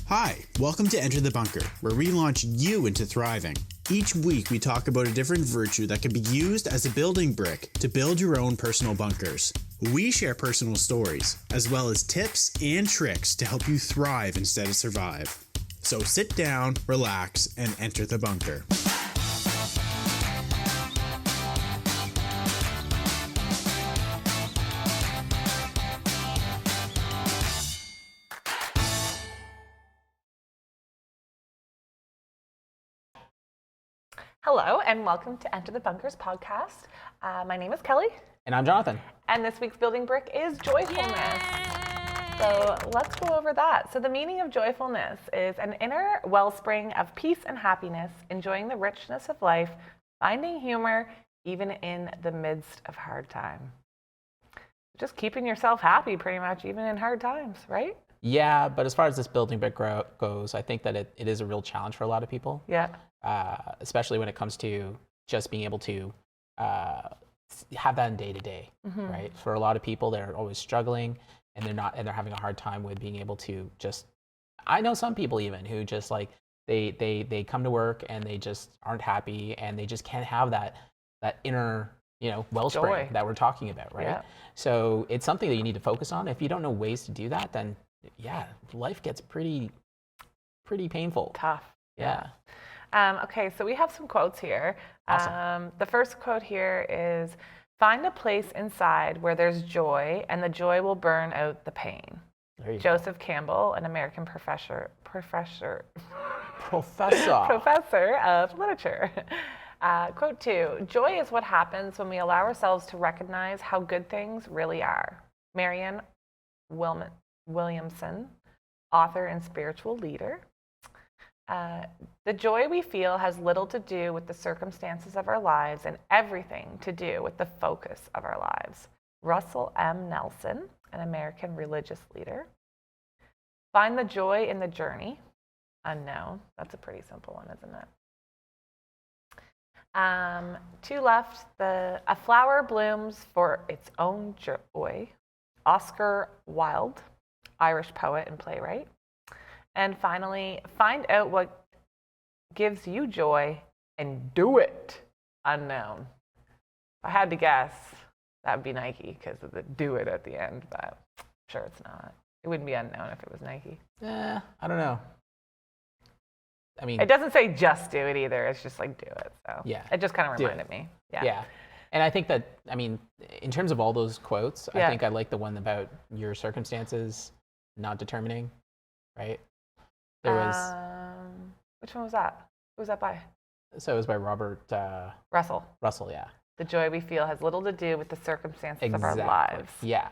Hi, welcome to Enter the Bunker, where we launch you into thriving. Each week we talk about a different virtue that can be used as a building brick to build your own personal bunkers. We share personal stories, as well as tips and tricks to help you thrive instead of survive. So sit down, relax, and enter the bunker. Hello, and welcome to Enter the Bunkers podcast. My name is Kelly. And I'm Jonathan. And this week's building brick is joyfulness. So let's go over that. So the meaning of joyfulness is an inner wellspring of peace and happiness, enjoying the richness of life, finding humor even in the midst of hard time. Just keeping yourself happy pretty much even in hard times, right? Yeah, but as far as this building brick goes, I think that it is a real challenge for a lot of people. Yeah. Especially when it comes to just being able to have that in day to day, right? For a lot of people, they're always struggling, and they're having a hard time with being able to just. I know some people even who just like they come to work and they just aren't happy, and they just can't have that inner wellspring Joy that we're talking about, right? Yeah. So it's something that you need to focus on. If you don't know ways to do that, then yeah, life gets pretty painful. Tough. Yeah. Okay, so we have some quotes here. Awesome. The first quote here is, find a place inside where there's joy, and the joy will burn out the pain. There you Joseph Campbell, an American professor of literature. Quote 2, joy is what happens when we allow ourselves to recognize how good things really are. Marianne Williamson, author and spiritual leader. The joy we feel has little to do with the circumstances of our lives and everything to do with the focus of our lives. Russell M. Nelson, an American religious leader. Find the joy in the journey. Unknown. That's a pretty simple one, isn't it? Two left. A flower blooms for its own joy. Oscar Wilde, Irish poet and playwright. And finally, find out what gives you joy and do it. Unknown. If I had to guess, that would be Nike because of the do it at the end, but I'm sure it's not. It wouldn't be unknown if it was Nike. I don't know. I mean, it doesn't say just do it either. It's just like do it. So yeah, it just kind of reminded me. Yeah. And I think that, I mean, in terms of all those quotes, I think I like the one about your circumstances not determining, right? There was. Which one was that? Who was that by? So it was by Robert Russell. Russell, yeah. The joy we feel has little to do with the circumstances of our lives. Yeah.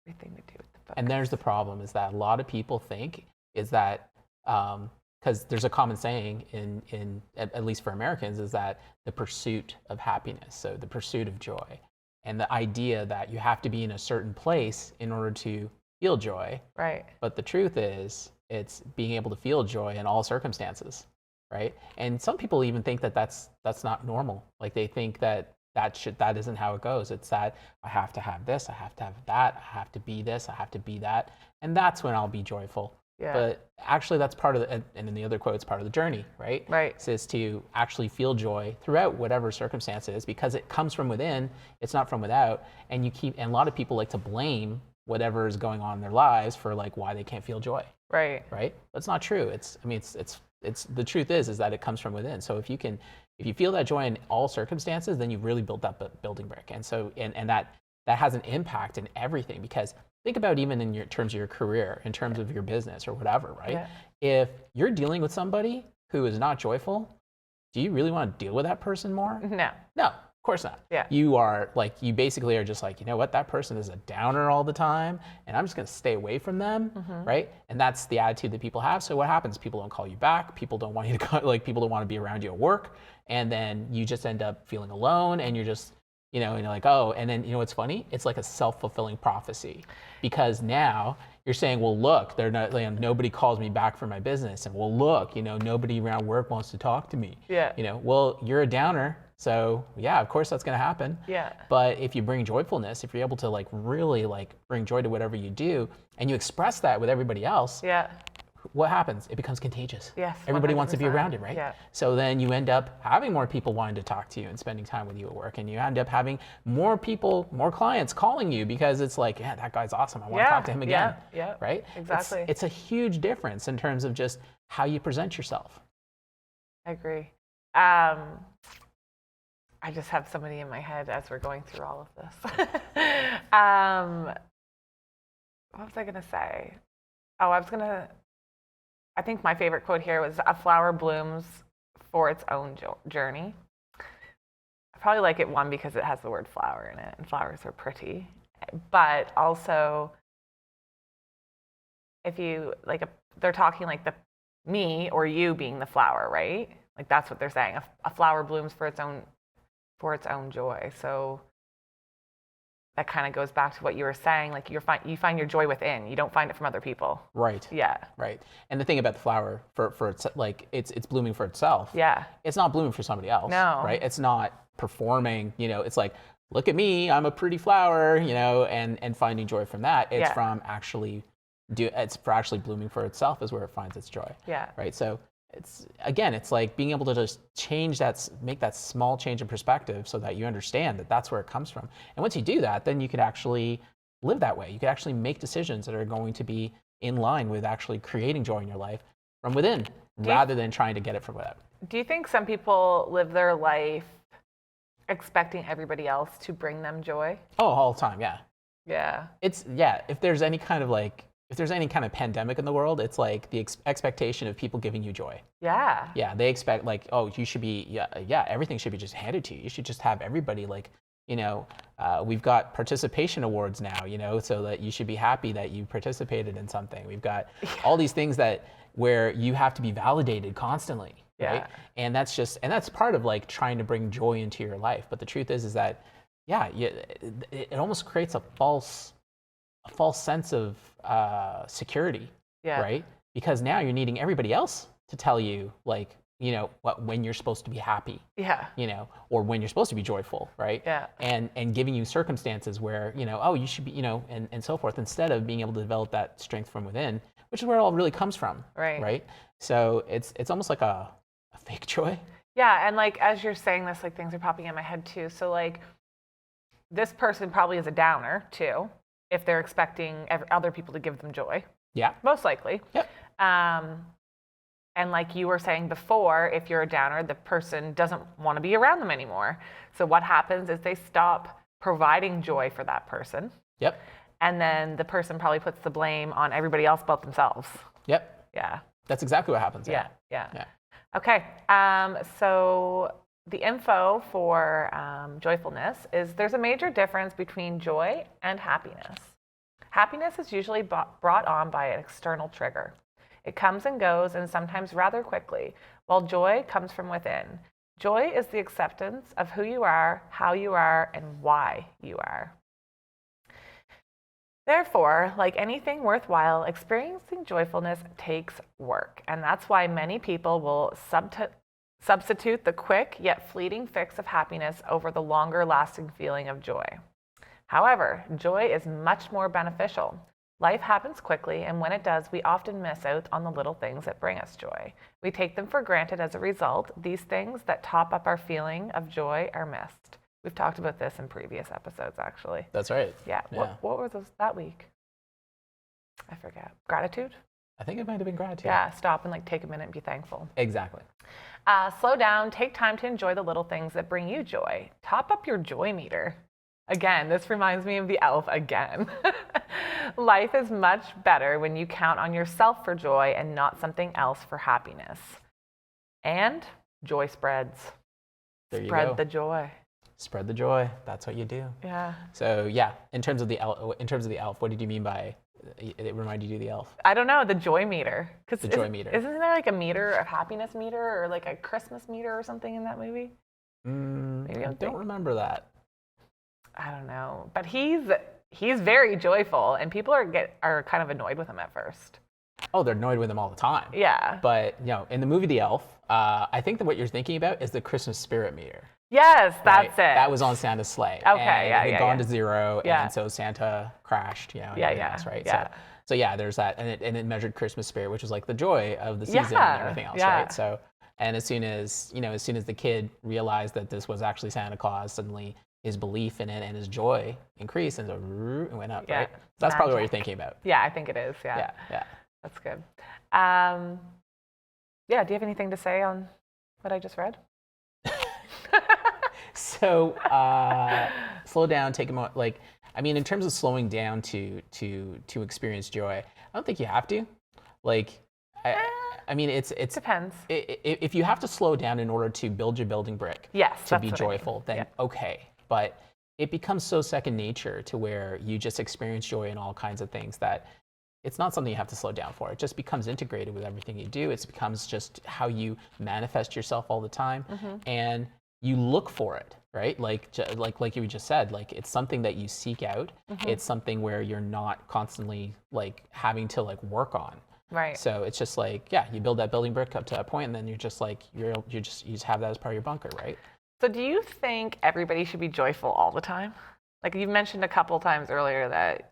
Everything to do with the focus. And there's the problem is that a lot of people think is that, because there's a common saying in at least for Americans, is that the pursuit of happiness, so the pursuit of joy, and the idea that you have to be in a certain place in order to feel joy. Right. But the truth is, it's being able to feel joy in all circumstances, right? And some people even think that that's not normal. Like they think that isn't how it goes. It's that I have to have this, I have to have that, I have to be this, I have to be that, and that's when I'll be joyful. Yeah. But actually, that's part of the, and in the other quote, it's part of the journey, right? Right. So it's to actually feel joy throughout whatever circumstance it is, because it comes from within. It's not from without. And a lot of people like to blame whatever is going on in their lives for like why they can't feel joy. Right. Right. But it's not true. It's the truth is that it comes from within. So if you feel that joy in all circumstances, then you've really built that building brick. And so, and that has an impact in everything, because think about even in terms of your career, in terms of your business or whatever, right? Yeah. If you're dealing with somebody who is not joyful, do you really want to deal with that person more? No. No, of course not. Yeah. You basically are just like, you know what, that person is a downer all the time, and I'm just going to stay away from them, right? And that's the attitude that people have. So what happens? People don't call you back. People don't want you to people don't want to be around you at work, and then you just end up feeling alone, and you're just, and you're like, oh, and then what's funny? It's like a self-fulfilling prophecy, because now you're saying, well, look, they're not, nobody calls me back for my business, and well, look, nobody around work wants to talk to me. Yeah. Well, you're a downer, so yeah, of course that's going to happen. Yeah. But if you bring joyfulness, if you're able to really bring joy to whatever you do, and you express that with everybody else, yeah, what happens? It becomes contagious. Yes. Everybody wants to be 100%. around it, right? Yeah. So then you end up having more people wanting to talk to you and spending time with you at work, and you end up having more people, more clients calling you because it's like, yeah, that guy's awesome. I want to talk to him again. Yeah. Right? Exactly. It's a huge difference in terms of just how you present yourself. I agree. I just have somebody in my head as we're going through all of this. What was I going to say? Oh, I think my favorite quote here was, "A flower blooms for its own journey." I probably like it, one, because it has the word flower in it, and flowers are pretty. But also, if you, like, they're talking like me or you being the flower, right? Like, that's what they're saying. A flower blooms for its own joy. So that kind of goes back to what you were saying. Like, you find your joy within. You don't find it from other people. Right. Yeah. Right. And the thing about the flower, for it's like it's blooming for itself. Yeah. It's not blooming for somebody else. No. Right. It's not performing. It's like, look at me, I'm a pretty flower. And finding joy from that. It's from actually it's for actually blooming for itself is where it finds its joy. Yeah. Right. So it's like being able to just make that small change in perspective so that you understand that that's where it comes from. And once you do that, then you could actually live that way. You could actually make decisions that are going to be in line with actually creating joy in your life from within, rather than trying to get it from without. Do you think some people live their life expecting everybody else to bring them joy? Oh, all the time. Yeah. Yeah. If there's any kind of pandemic in the world, it's like the expectation of people giving you joy. Yeah. Yeah, they expect like, oh, you should be, everything should be just handed to you. You should just have everybody like, we've got participation awards now, so that you should be happy that you participated in something. We've got all these things where you have to be validated constantly, right? And that's part of like trying to bring joy into your life. But the truth is that, it almost creates a false sense of security, right? Because now you're needing everybody else to tell you, like, when you're supposed to be happy, or when you're supposed to be joyful, right? Yeah. And giving you circumstances where, oh, you should be, and so forth, instead of being able to develop that strength from within, which is where it all really comes from, right? So it's almost like a fake joy. Yeah, and like as you're saying this, like things are popping in my head too. So like this person probably is a downer too, if they're expecting other people to give them joy. Yeah. Most likely. Yep. And like you were saying before, if you're a downer, the person doesn't want to be around them anymore. So what happens is they stop providing joy for that person. Yep. And then the person probably puts the blame on everybody else but themselves. Yep. Yeah. That's exactly what happens. Yeah. Okay. So the info for joyfulness is there's a major difference between joy and happiness. Happiness is usually brought on by an external trigger. It comes and goes, and sometimes rather quickly, while joy comes from within. Joy is the acceptance of who you are, how you are, and why you are. Therefore, like anything worthwhile, experiencing joyfulness takes work, and that's why many people will substitute the quick yet fleeting fix of happiness over the longer lasting feeling of joy. However, joy is much more beneficial. Life happens quickly, and when it does, we often miss out on the little things that bring us joy. We take them for granted as a result. These things that top up our feeling of joy are missed. We've talked about this in previous episodes, actually. That's right. Yeah. What were those that week? I forget. Gratitude? I think it might have been gratitude. Yeah, stop and like take a minute and be thankful. Exactly. Slow down, take time to enjoy the little things that bring you joy. Top up your joy meter. Again, this reminds me of the elf again. Life is much better when you count on yourself for joy and not something else for happiness. And joy spreads. There you Spread go. the joy. Spread the joy. That's what you do. Yeah. So in terms of the elf, what did you mean by it reminded you of the elf? I don't know, the joy meter. The joy meter. Isn't there like a meter, a happiness meter, or like a Christmas meter or something in that movie? Maybe I don't remember that. I don't know, but he's very joyful, and people are kind of annoyed with him at first. Oh, they're annoyed with him all the time. Yeah. But in the movie The Elf, I think that what you're thinking about is the Christmas spirit meter. Yes, that's right? it. That was on Santa's sleigh. Okay, and yeah, it had yeah, gone yeah. to zero, Yeah. and so Santa crashed. Yeah, right? yeah. So So yeah, there's that, and it measured Christmas spirit, which was like the joy of the season and everything else, right? So, and as soon as the kid realized that this was actually Santa Claus, suddenly his belief in it and his joy increased and it went up, right? So that's probably what you're thinking about. Yeah, I think it is. Yeah. That's good. Do you have anything to say on what I just read? So slow down, take a moment. Like, I mean, in terms of slowing down to experience joy, I don't think you have to. Like, I mean, it depends. If you have to slow down in order to build your building brick, to be joyful, then okay. But it becomes so second nature to where you just experience joy in all kinds of things that it's not something you have to slow down for. It just becomes integrated with everything you do. It becomes just how you manifest yourself all the time, and you look for it, right? Like you just said, like it's something that you seek out. It's something where you're not constantly like having to like work on. Right. So it's just like, you build that building brick up to a point, and then you're just like you just have that as part of your bunker, right? So do you think everybody should be joyful all the time? Like you mentioned a couple times earlier that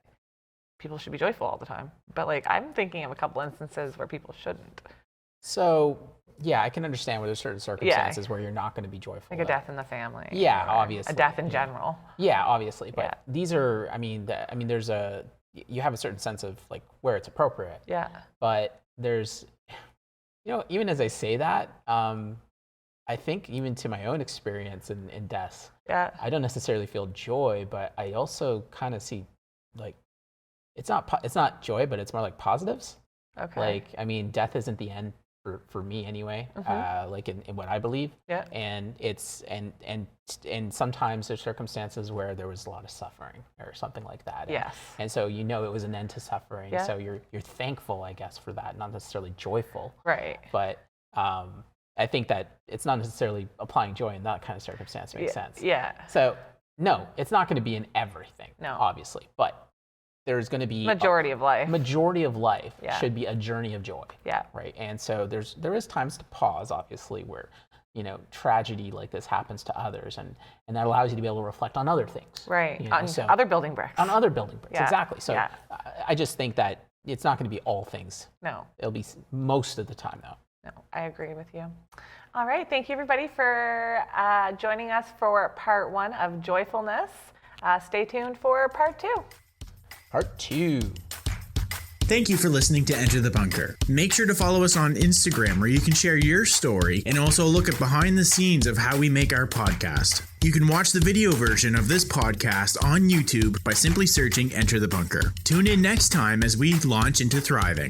people should be joyful all the time, but like I'm thinking of a couple instances where people shouldn't. So yeah, I can understand where there's certain circumstances where you're not going to be joyful. Like a death in the family. Yeah, obviously. A death in general. Yeah, obviously. But these are, I mean, you have a certain sense of like where it's appropriate. Yeah. But there's, even as I say that, I think even to my own experience in deaths, I don't necessarily feel joy, but I also kind of see like, it's not joy, but it's more like positives. Okay. Like, I mean, death isn't the end for me anyway, like in what I believe. Yeah. And it's, and sometimes there's circumstances where there was a lot of suffering or something like that. Yes. And so, it was an end to suffering. Yeah. So you're thankful, I guess, for that, not necessarily joyful. Right. But, I think that it's not necessarily applying joy in that kind of circumstance makes sense. Yeah. So no, it's not going to be in everything. No. Obviously, but there's going to be majority of life should be a journey of joy. Yeah. Right. And so there is times to pause, obviously, where tragedy like this happens to others, and that allows you to be able to reflect on other things. Right. On other building bricks. On other building bricks. Yeah. Exactly. So I just think that it's not going to be all things. No. It'll be most of the time, though. No, I agree with you. All right. Thank you, everybody, for joining us for part 1 of Joyfulness. Stay tuned for part 2. Part 2. Thank you for listening to Enter the Bunker. Make sure to follow us on Instagram where you can share your story and also look at behind the scenes of how we make our podcast. You can watch the video version of this podcast on YouTube by simply searching Enter the Bunker. Tune in next time as we launch into thriving.